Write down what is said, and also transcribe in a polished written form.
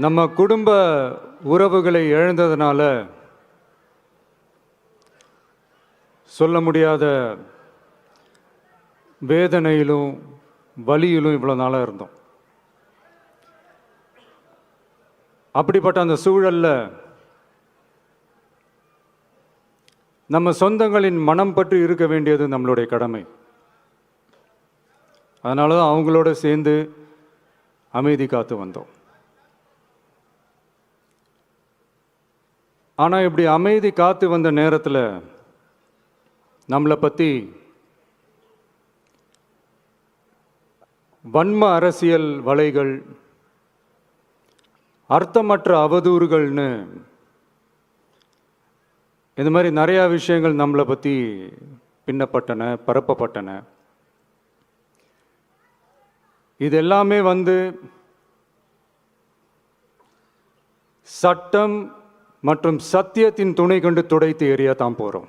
நம்ம குடும்ப உறவுகளை இழந்ததுனால சொல்ல முடியாத வேதனையிலும் வலியிலும் இவ்வளோ நாளாக இருந்தோம். அப்படிப்பட்ட அந்த சூழல்ல நம்ம சொந்தங்களின் மனம் பற்றி இருக்க வேண்டியது நம்மளுடைய கடமை. அதனால தான் அவங்களோட சேர்ந்து அமைதி காத்து வந்தோம். ஆனால் இப்படி அமைதி காத்து வந்த நேரத்தில் நம்மளை பற்றி வன்ம அரசியல் வலைகள், அர்த்தமற்ற அவதூறுகள்னு இந்த மாதிரி நிறையா விஷயங்கள் நம்மளை பற்றி பின்னப்பட்டன, பரப்பப்பட்டன. இது எல்லாமே சட்டம் மற்றும் சத்தியத்தின் துணை கொண்டு துடைத்து எறிய தான் போகிறோம்.